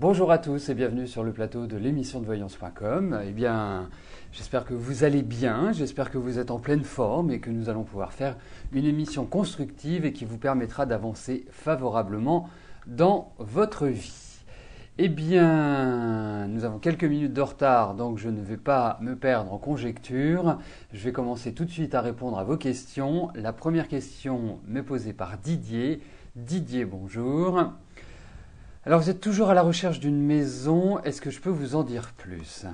Bonjour à tous et bienvenue sur le plateau de l'émission de voyance.com. Eh bien, j'espère que vous allez bien, j'espère que vous êtes en pleine forme et que nous allons pouvoir faire une émission constructive et qui vous permettra d'avancer favorablement dans votre vie. Eh bien, nous avons quelques minutes de retard, donc je ne vais pas me perdre en conjectures. Je vais commencer tout de suite à répondre à vos questions. La première question m'est posée par Didier. Didier, bonjour. Alors, vous êtes toujours à la recherche d'une maison. Est-ce que je peux vous en dire plus ?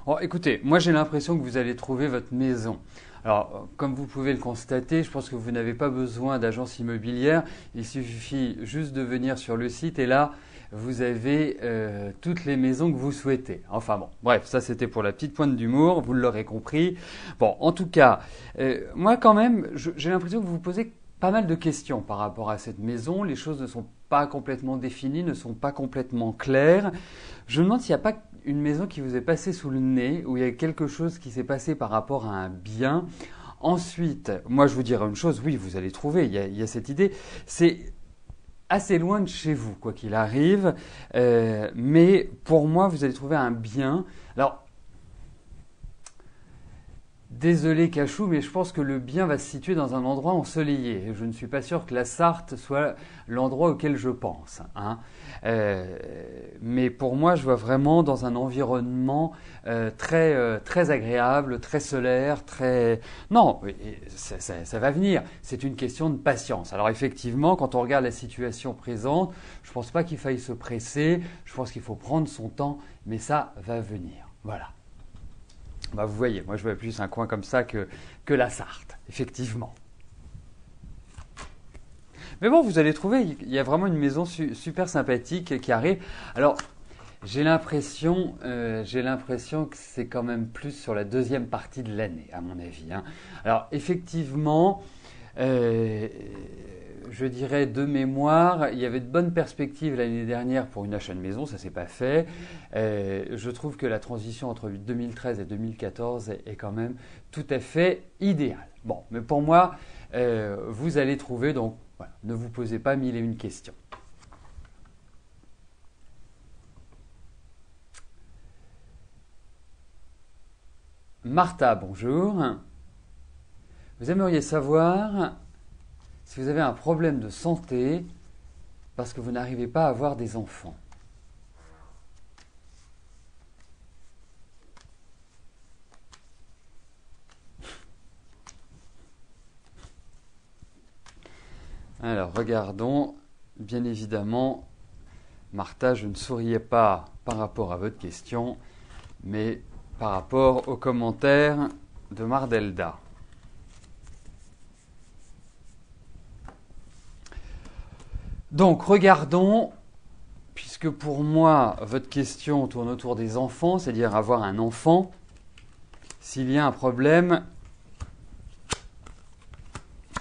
Oh, écoutez, moi j'ai l'impression que vous allez trouver votre maison. Alors, comme vous pouvez le constater, je pense que vous n'avez pas besoin d'agence immobilière. Il suffit juste de venir sur le site et là, vous avez toutes les maisons que vous souhaitez. Enfin bon, bref, ça c'était pour la petite pointe d'humour, vous l'aurez compris. Bon, en tout cas, moi quand même, j'ai l'impression que vous vous posez pas mal de questions par rapport à cette maison. Les choses ne sont pas complètement définies, ne sont pas complètement claires. Je me demande s'il n'y a pas une maison qui vous est passée sous le nez, où il y a quelque chose qui s'est passé par rapport à un bien. Ensuite, moi je vous dirais une chose, oui, vous allez trouver, il y a cette idée, c'est assez loin de chez vous, quoi qu'il arrive, mais pour moi, vous allez trouver un bien. Alors, désolé Cachou, mais je pense que le bien va se situer dans un endroit ensoleillé. Je ne suis pas sûr que la Sarthe soit l'endroit auquel je pense, hein. Mais pour moi, je vois vraiment dans un environnement très agréable, très solaire, très... Non, ça va venir. C'est une question de patience. Alors effectivement, quand on regarde la situation présente, je ne pense pas qu'il faille se presser. Je pense qu'il faut prendre son temps, mais ça va venir. Voilà. Bah vous voyez, moi je vois plus un coin comme ça que la Sarthe, effectivement. Mais bon, vous allez trouver, il y a vraiment une maison super sympathique qui arrive. Alors, j'ai l'impression que c'est quand même plus sur la deuxième partie de l'année, à mon avis, hein. Alors, effectivement, je dirais de mémoire, il y avait de bonnes perspectives l'année dernière pour une achat de maison, ça s'est pas fait. Je trouve que la transition entre 2013 et 2014 est quand même tout à fait idéale. Bon, mais pour moi, vous allez trouver, donc voilà, ne vous posez pas mille et une questions. Martha, bonjour. Vous aimeriez savoir si vous avez un problème de santé parce que vous n'arrivez pas à avoir des enfants. Alors, regardons. Bien évidemment, Martha, je ne souriais pas par rapport à votre question, mais par rapport aux commentaires de Mardelda. Donc, regardons, puisque pour moi, votre question tourne autour des enfants, c'est-à-dire avoir un enfant, s'il y a un problème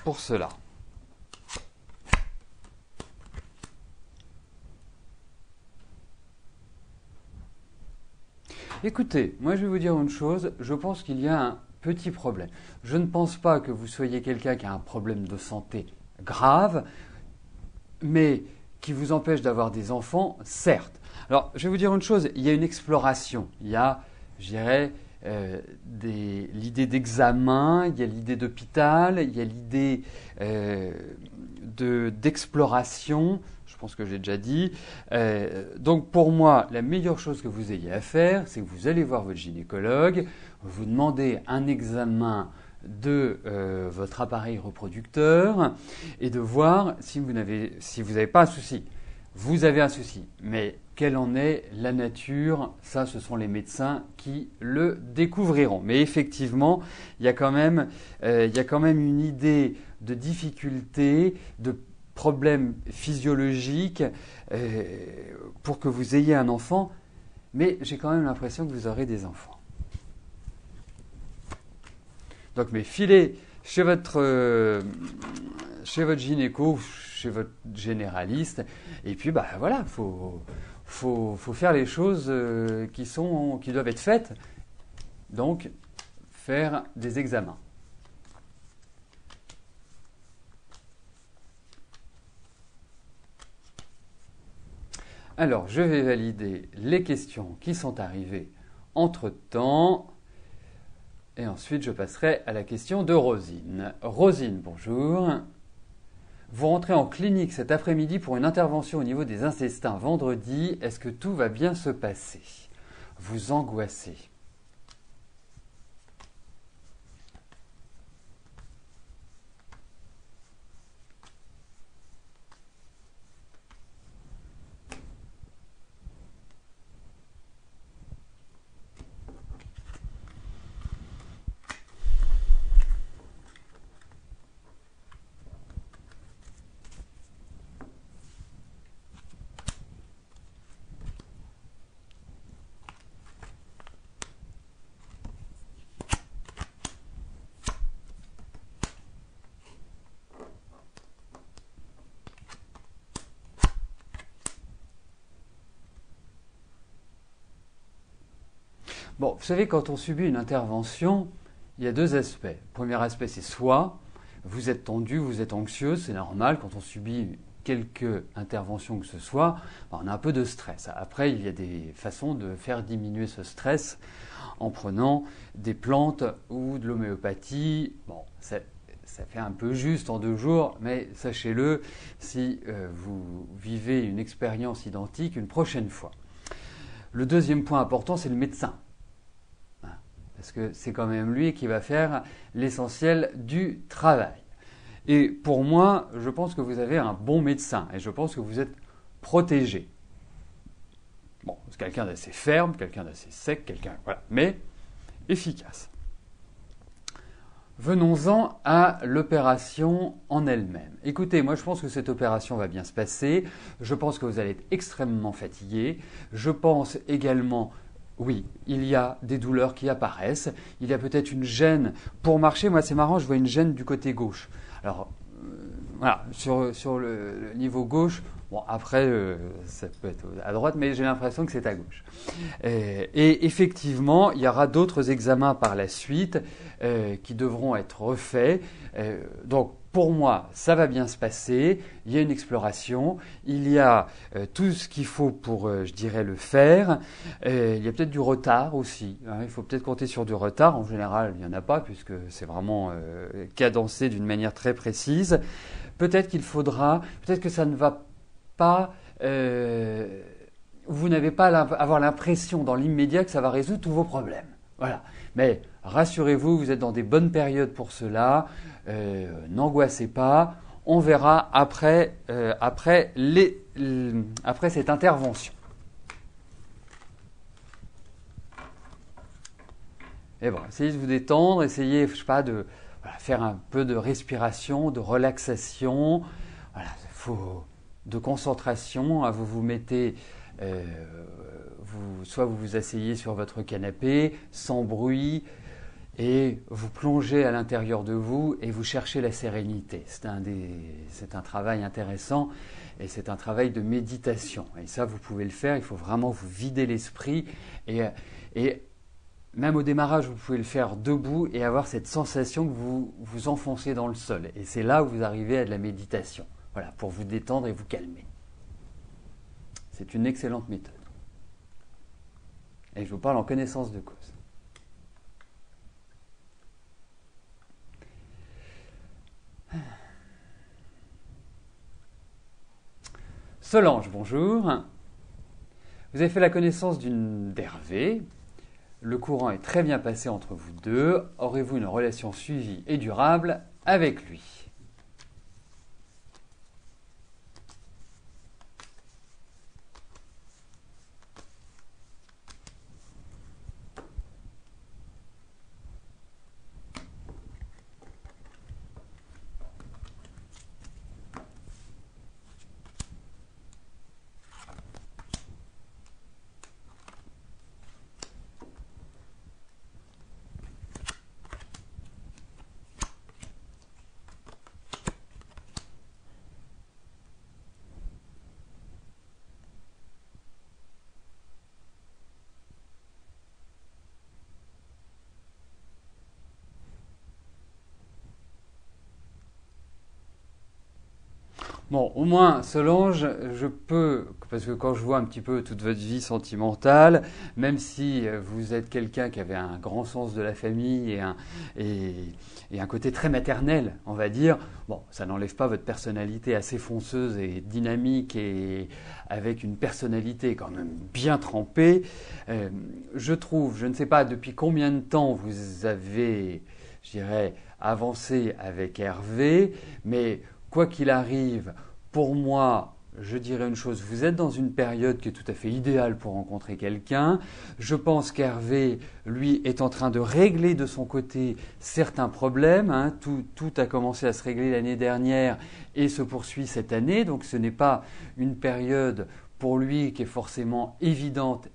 pour cela. Écoutez, moi je vais vous dire une chose, je pense qu'il y a un petit problème. Je ne pense pas que vous soyez quelqu'un qui a un problème de santé grave, mais qui vous empêche d'avoir des enfants, certes. Alors, je vais vous dire une chose, il y a une exploration, il y a, je dirais, l'idée d'examen, il y a l'idée d'hôpital, il y a l'idée d'exploration, je pense que j'ai déjà dit. Donc pour moi, la meilleure chose que vous ayez à faire, c'est que vous allez voir votre gynécologue, vous demandez un examen de votre appareil reproducteur et de voir si vous n'avez pas un souci. Vous avez un souci, mais quelle en est la nature? Ça, ce sont les médecins qui le découvriront. Mais effectivement, il y a quand même une idée de difficulté, de problème physiologique pour que vous ayez un enfant, mais j'ai quand même l'impression que vous aurez des enfants. Donc, mais filez chez votre gynéco, chez votre généraliste, et puis bah voilà, faut faire les choses qui doivent être faites. Donc, faire des examens. Alors, je vais valider les questions qui sont arrivées entre-temps. Et ensuite, je passerai à la question de Rosine. Rosine, bonjour. Vous rentrez en clinique cet après-midi pour une intervention au niveau des intestins vendredi. Est-ce que tout va bien se passer? Vous angoissez. Bon, vous savez, quand on subit une intervention, il y a deux aspects. Le premier aspect, c'est soit vous êtes tendu, vous êtes anxieux, c'est normal. Quand on subit quelque intervention que ce soit, on a un peu de stress. Après, il y a des façons de faire diminuer ce stress en prenant des plantes ou de l'homéopathie. Bon, ça fait un peu juste en 2 jours, mais sachez-le, si vous vivez une expérience identique une prochaine fois. Le deuxième point important, c'est le médecin. Parce que c'est quand même lui qui va faire l'essentiel du travail. Et pour moi, je pense que vous avez un bon médecin et je pense que vous êtes protégé. Bon, c'est quelqu'un d'assez ferme, quelqu'un d'assez sec, voilà, mais efficace. Venons-en à l'opération en elle-même. Écoutez, moi je pense que cette opération va bien se passer. Je pense que vous allez être extrêmement fatigué. Je pense également, oui, il y a des douleurs qui apparaissent. Il y a peut-être une gêne pour marcher. Moi c'est marrant, je vois une gêne du côté gauche. Alors, voilà, sur le niveau gauche, bon après ça peut être à droite, mais j'ai l'impression que c'est à gauche. Et effectivement, il y aura d'autres examens par la suite qui devront être refaits. Donc pour moi, ça va bien se passer. Il y a une exploration, il y a tout ce qu'il faut pour, je dirais, le faire. Il y a peut-être du retard aussi. Hein, il faut peut-être compter sur du retard. En général, il n'y en a pas puisque c'est vraiment cadencé d'une manière très précise. Peut-être que ça ne va pas. Vous n'avez pas à avoir l'impression dans l'immédiat que ça va résoudre tous vos problèmes. Voilà. Mais rassurez-vous, vous êtes dans des bonnes périodes pour cela. N'angoissez pas. On verra après cette intervention. Et bon, essayez de vous détendre, essayez, je sais pas, de faire un peu de respiration, de relaxation, voilà, de concentration. Vous vous mettez, soit vous vous asseyez sur votre canapé, sans bruit, et vous plongez à l'intérieur de vous et vous cherchez la sérénité. C'est un travail intéressant et c'est un travail de méditation. Et ça, vous pouvez le faire. Il faut vraiment vous vider l'esprit et même au démarrage, vous pouvez le faire debout et avoir cette sensation que vous vous enfoncez dans le sol. Et c'est là où vous arrivez à de la méditation. Voilà, pour vous détendre et vous calmer. C'est une excellente méthode. Et je vous parle en connaissance de cause. Solange, bonjour. Vous avez fait la connaissance d'Hervé. Le courant est très bien passé entre vous deux. Aurez-vous une relation suivie et durable avec lui? Bon, au moins, Solange, je peux, parce que quand je vois un petit peu toute votre vie sentimentale, même si vous êtes quelqu'un qui avait un grand sens de la famille et, et un côté très maternel, on va dire, bon, ça n'enlève pas votre personnalité assez fonceuse et dynamique et avec une personnalité quand même bien trempée. Je trouve, je ne sais pas depuis combien de temps vous avez, je dirais, avancé avec Hervé, mais quoi qu'il arrive, pour moi, je dirais une chose, vous êtes dans une période qui est tout à fait idéale pour rencontrer quelqu'un. Je pense qu'Hervé, lui, est en train de régler de son côté certains problèmes. Hein. Tout a commencé à se régler l'année dernière et se poursuit cette année. Donc ce n'est pas une période pour lui qui est forcément évidente.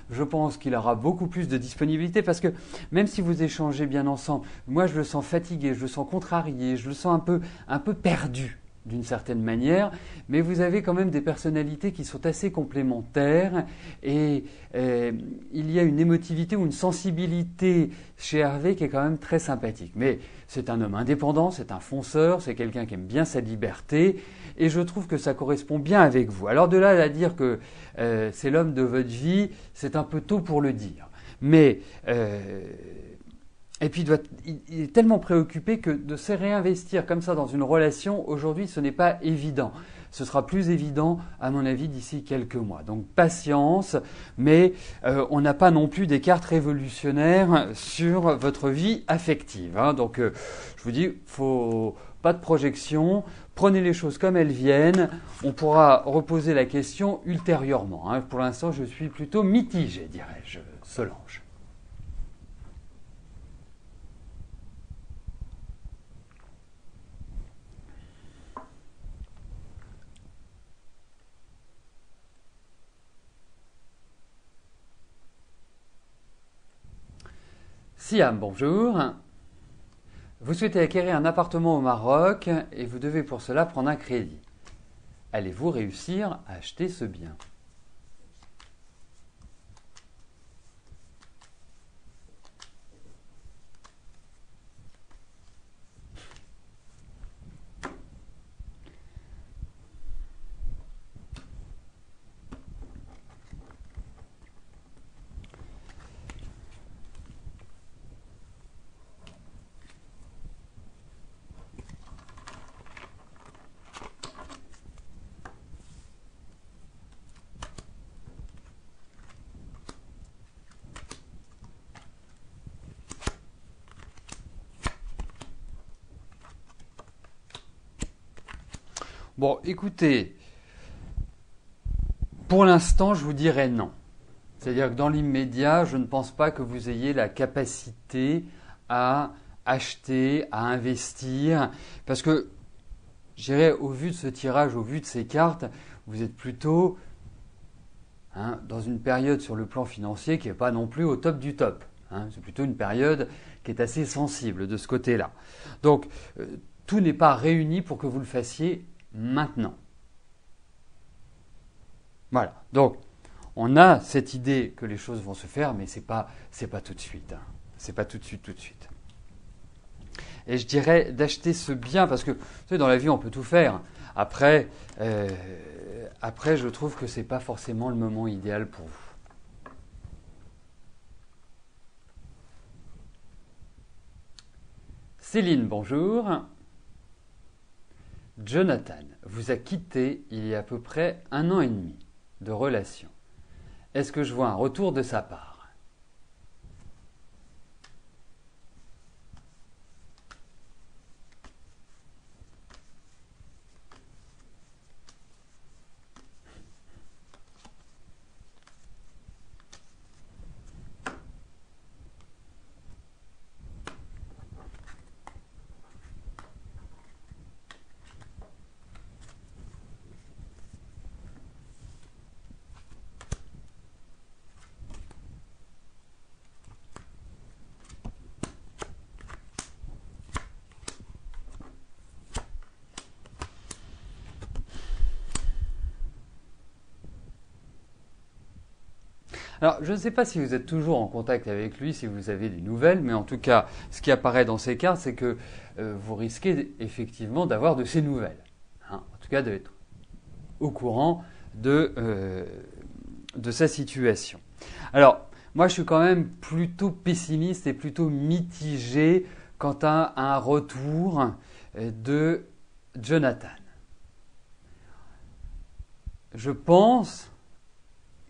Je pense qu'il aura beaucoup plus de disponibilité parce que même si vous échangez bien ensemble, moi je le sens fatigué, je le sens contrarié, je le sens un peu perdu d'une certaine manière, mais vous avez quand même des personnalités qui sont assez complémentaires et il y a une émotivité ou une sensibilité chez Hervé qui est quand même très sympathique. Mais c'est un homme indépendant, c'est un fonceur, c'est quelqu'un qui aime bien sa liberté et je trouve que ça correspond bien avec vous. Alors de là à dire que c'est l'homme de votre vie, c'est un peu tôt pour le dire. Mais et puis il est tellement préoccupé que de se réinvestir comme ça dans une relation, aujourd'hui, ce n'est pas évident. Ce sera plus évident, à mon avis, d'ici quelques mois. Donc patience, mais on n'a pas non plus des cartes révolutionnaires sur votre vie affective. Hein. Donc je vous dis, faut pas de projection, prenez les choses comme elles viennent. On pourra reposer la question ultérieurement. Hein. Pour l'instant, je suis plutôt mitigé, dirais-je, Solange. Siam, bonjour. Vous souhaitez acquérir un appartement au Maroc et vous devez pour cela prendre un crédit. Allez-vous réussir à acheter ce bien? Bon, écoutez, pour l'instant, je vous dirais non. C'est-à-dire que dans l'immédiat, je ne pense pas que vous ayez la capacité à acheter, à investir, parce que, je dirais, au vu de ce tirage, au vu de ces cartes, vous êtes plutôt dans une période sur le plan financier qui n'est pas non plus au top du top. Hein. C'est plutôt une période qui est assez sensible de ce côté-là. Donc, tout n'est pas réuni pour que vous le fassiez maintenant. Voilà. Donc, on a cette idée que les choses vont se faire, mais c'est pas tout de suite. Hein. C'est pas tout de suite. Et je dirais d'acheter ce bien, parce que, vous savez, dans la vie, on peut tout faire. Après, je trouve que c'est pas forcément le moment idéal pour vous. Céline, bonjour. Jonathan vous a quitté il y a à peu près 1 an et demi de relation. Est-ce que je vois un retour de sa part? Alors, je ne sais pas si vous êtes toujours en contact avec lui, si vous avez des nouvelles, mais en tout cas, ce qui apparaît dans ces cartes, c'est que vous risquez effectivement d'avoir de ces nouvelles. tout cas d'être au courant de sa situation. Alors, moi je suis quand même plutôt pessimiste et plutôt mitigé quant à un retour de Jonathan. Je pense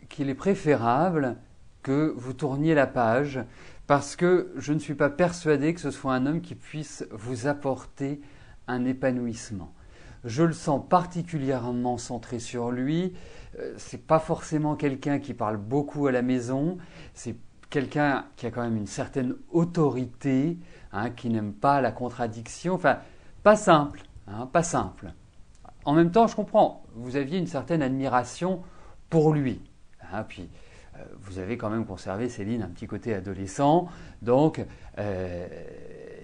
qu'il est préférable que vous tourniez la page parce que je ne suis pas persuadé que ce soit un homme qui puisse vous apporter un épanouissement. Je le sens particulièrement centré sur lui. C'est pas forcément quelqu'un qui parle beaucoup à la maison. C'est quelqu'un qui a quand même une certaine autorité, qui n'aime pas la contradiction. Enfin, pas simple, pas simple. En même temps, je comprends. Vous aviez une certaine admiration pour lui. Puis, vous avez quand même conservé, Céline, un petit côté adolescent, donc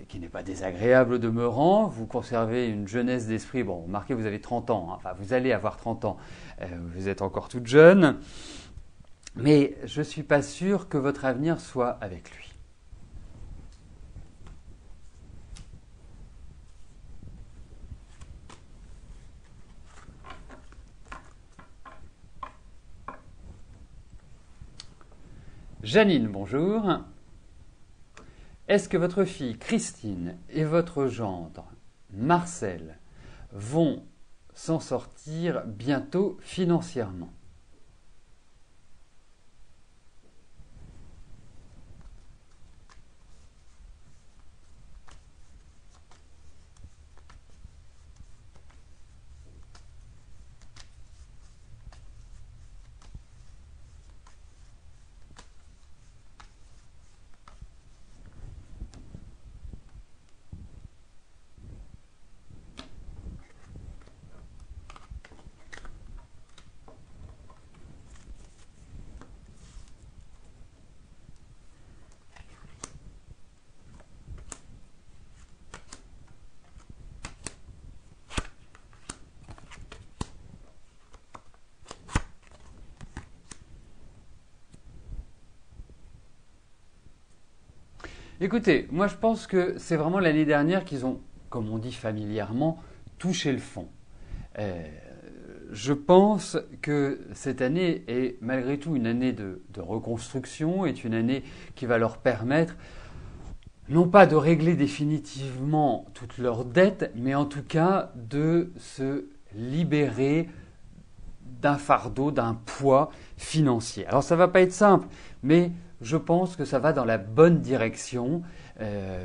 qui n'est pas désagréable au demeurant. Vous conservez une jeunesse d'esprit. Bon, remarquez, vous avez 30 ans. Enfin, vous allez avoir 30 ans. Vous êtes encore toute jeune. Mais je ne suis pas sûr que votre avenir soit avec lui. Janine, bonjour. Est-ce que votre fille Christine et votre gendre Marcel vont s'en sortir bientôt financièrement ? Écoutez, moi je pense que c'est vraiment l'année dernière qu'ils ont, comme on dit familièrement, touché le fond. Je pense que cette année est malgré tout une année de reconstruction, est une année qui va leur permettre non pas de régler définitivement toutes leurs dettes, mais en tout cas de se libérer d'un fardeau, d'un poids financier. Alors ça ne va pas être simple, mais je pense que ça va dans la bonne direction,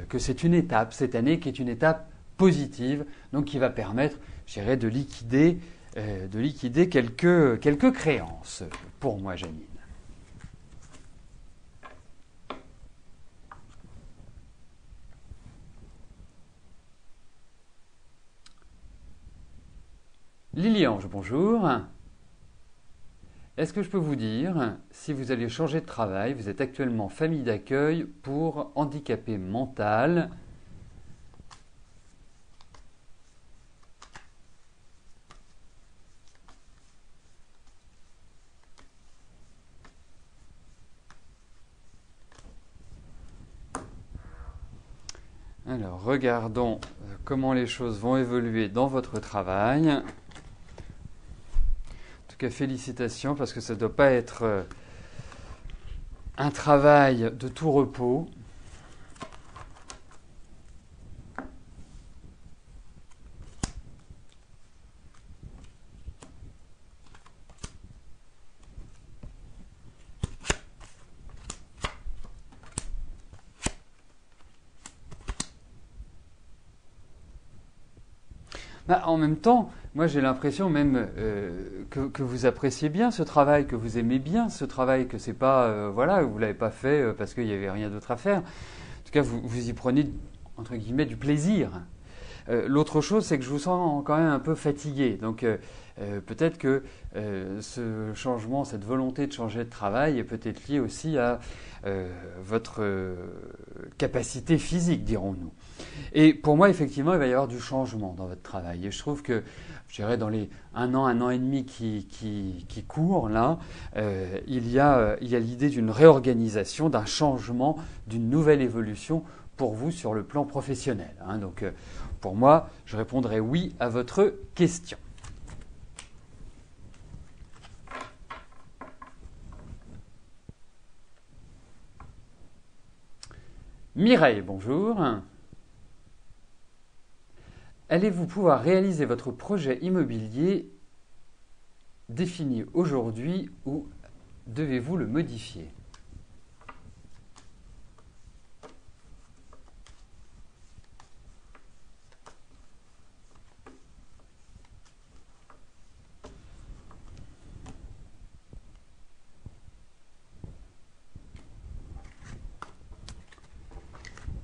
que c'est une étape cette année qui est une étape positive, donc qui va permettre, je dirais, de liquider quelques créances pour moi, Janine. Lily-Ange, bonjour. Est-ce que je peux vous dire, si vous allez changer de travail, vous êtes actuellement famille d'accueil pour handicapé mental. Alors, regardons comment les choses vont évoluer dans votre travail. En tout cas, félicitations parce que ça ne doit pas être un travail de tout repos. En même temps, moi j'ai l'impression même que vous appréciez bien ce travail, que vous aimez bien ce travail, que c'est pas voilà, vous l'avez pas fait parce qu'il n'y avait rien d'autre à faire. En tout cas, vous y prenez entre guillemets du plaisir. L'autre chose, c'est que je vous sens quand même un peu fatigué. Donc peut-être que ce changement, cette volonté de changer de travail est peut-être lié aussi à votre capacité physique, dirons-nous. Et pour moi, effectivement, il va y avoir du changement dans votre travail. Et je trouve que, je dirais, dans les un an et demi qui courent, là, il y a l'idée d'une réorganisation, d'un changement, d'une nouvelle évolution pour vous sur le plan professionnel. Donc, pour moi, je répondrai oui à votre question. Mireille, bonjour. Allez-vous pouvoir réaliser votre projet immobilier défini aujourd'hui ou devez-vous le modifier?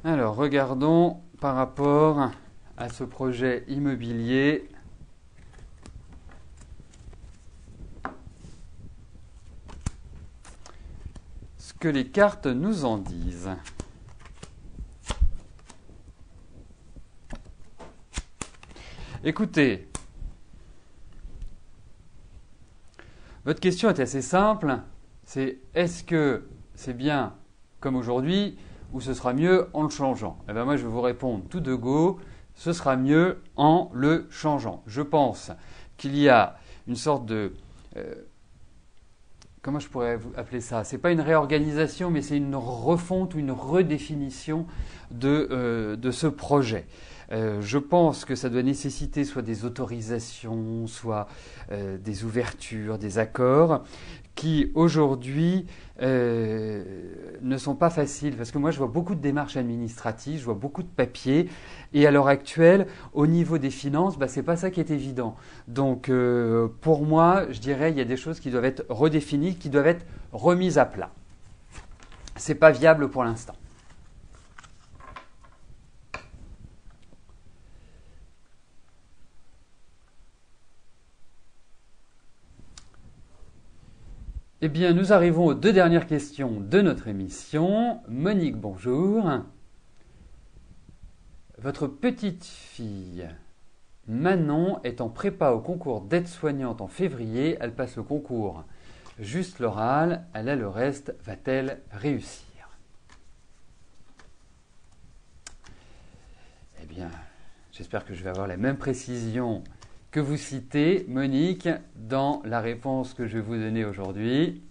Alors, regardons par rapport à ce projet immobilier. Ce que les cartes nous en disent. Écoutez, votre question est assez simple. C'est est-ce que c'est bien comme aujourd'hui ou ce sera mieux en le changeant? Eh bien moi je vais vous répondre tout de go, ce sera mieux en le changeant. Je pense qu'il y a une sorte de... comment je pourrais vous appeler ça? C'est pas une réorganisation, mais c'est une refonte ou une redéfinition de ce projet. Je pense que ça doit nécessiter soit des autorisations, soit des ouvertures, des accords, qui aujourd'hui ne sont pas faciles. Parce que moi, je vois beaucoup de démarches administratives, je vois beaucoup de papiers, et à l'heure actuelle, au niveau des finances, c'est pas ça qui est évident. Donc, pour moi, je dirais, il y a des choses qui doivent être redéfinies, qui doivent être remises à plat. C'est pas viable pour l'instant. Eh bien, nous arrivons aux deux dernières questions de notre émission. Monique, bonjour. Votre petite fille Manon est en prépa au concours d'aide-soignante en février. Elle passe le concours juste l'oral. Elle a le reste. Va-t-elle réussir? Eh bien, j'espère que je vais avoir la même précision que vous citez, Monique, dans la réponse que je vais vous donner aujourd'hui.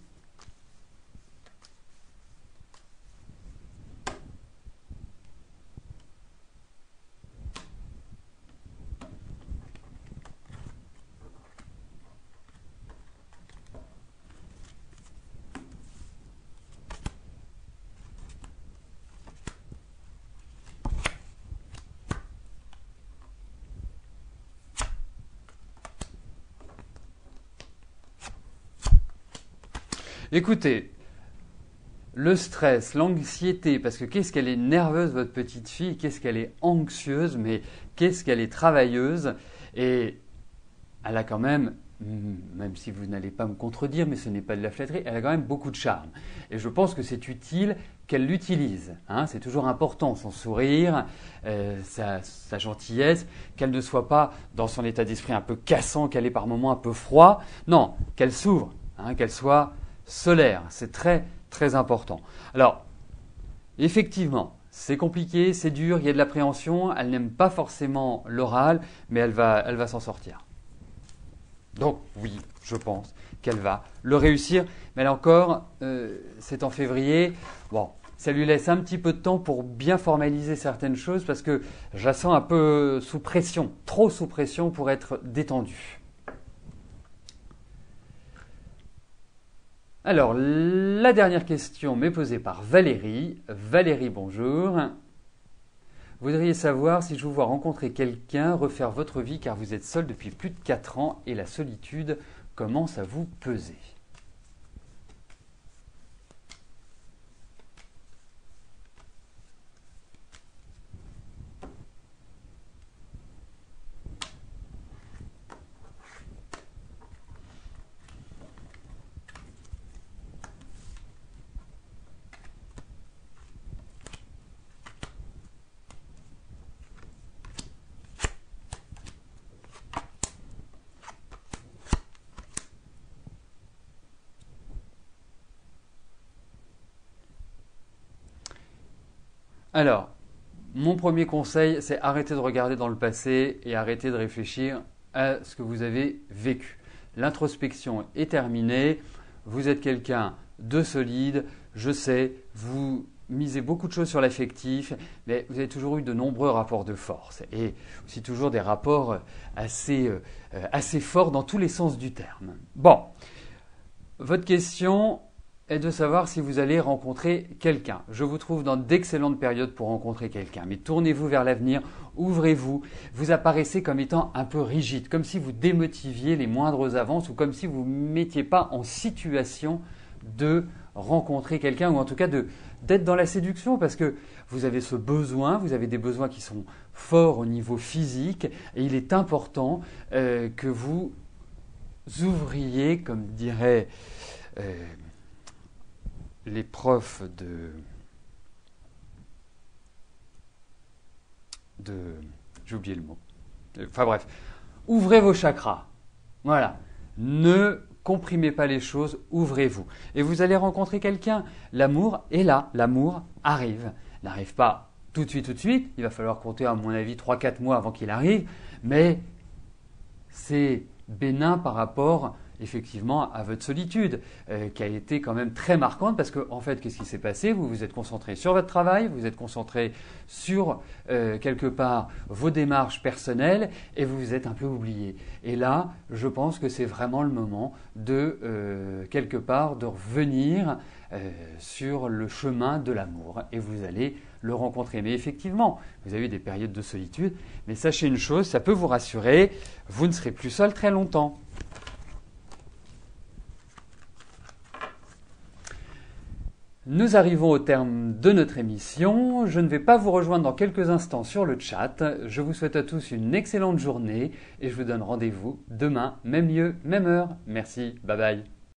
Écoutez, le stress, l'anxiété, parce que qu'est-ce qu'elle est nerveuse, votre petite fille, qu'est-ce qu'elle est anxieuse, mais qu'est-ce qu'elle est travailleuse, et elle a quand même, même si vous n'allez pas me contredire, mais ce n'est pas de la flatterie, elle a quand même beaucoup de charme. Et je pense que c'est utile qu'elle l'utilise. C'est toujours important, son sourire, sa gentillesse, qu'elle ne soit pas dans son état d'esprit un peu cassant, qu'elle est par moments un peu froid. Non, qu'elle s'ouvre, qu'elle soit solaire. C'est très, très important. Alors, effectivement, c'est compliqué, c'est dur, il y a de l'appréhension. Elle n'aime pas forcément l'oral, mais elle va s'en sortir. Donc, oui, je pense qu'elle va le réussir. Mais là encore, c'est en février. Bon, ça lui laisse un petit peu de temps pour bien formaliser certaines choses parce que je la sens un peu sous pression, trop sous pression pour être détendue. Alors, la dernière question m'est posée par Valérie. Valérie, bonjour. Vous voudriez savoir si je vous vois rencontrer quelqu'un, refaire votre vie car vous êtes seul depuis plus de 4 ans et la solitude commence à vous peser. Alors, mon premier conseil, c'est arrêter de regarder dans le passé et arrêter de réfléchir à ce que vous avez vécu. L'introspection est terminée, vous êtes quelqu'un de solide, je sais, vous misé beaucoup de choses sur l'affectif, mais vous avez toujours eu de nombreux rapports de force et aussi toujours des rapports assez forts dans tous les sens du terme. Bon, votre question est de savoir si vous allez rencontrer quelqu'un. Je vous trouve dans d'excellentes périodes pour rencontrer quelqu'un, mais tournez-vous vers l'avenir, ouvrez-vous. Vous apparaissez comme étant un peu rigide, comme si vous démotiviez les moindres avances ou comme si vous ne mettiez pas en situation de rencontrer quelqu'un ou en tout cas d'être dans la séduction parce que vous avez ce besoin, vous avez des besoins qui sont forts au niveau physique et il est important que vous ouvriez, comme diraient les profs j'ai oublié le mot. Enfin bref, ouvrez vos chakras. Voilà. Ne comprimez pas les choses, ouvrez-vous. Et vous allez rencontrer quelqu'un. L'amour est là, l'amour arrive. Il n'arrive pas tout de suite. Il va falloir compter, à mon avis, 3-4 mois avant qu'il arrive. Mais c'est bénin par rapport effectivement à votre solitude qui a été quand même très marquante parce que en fait qu'est-ce qui s'est passé? Vous vous êtes concentré sur votre travail, vous êtes concentré sur quelque part vos démarches personnelles et vous vous êtes un peu oublié. Et là, je pense que c'est vraiment le moment de quelque part de revenir sur le chemin de l'amour et vous allez le rencontrer. Mais effectivement, vous avez eu des périodes de solitude, mais sachez une chose, ça peut vous rassurer, vous ne serez plus seul très longtemps. Nous arrivons au terme de notre émission. Je ne vais pas vous rejoindre dans quelques instants sur le chat. Je vous souhaite à tous une excellente journée et je vous donne rendez-vous demain, même lieu, même heure. Merci, bye bye.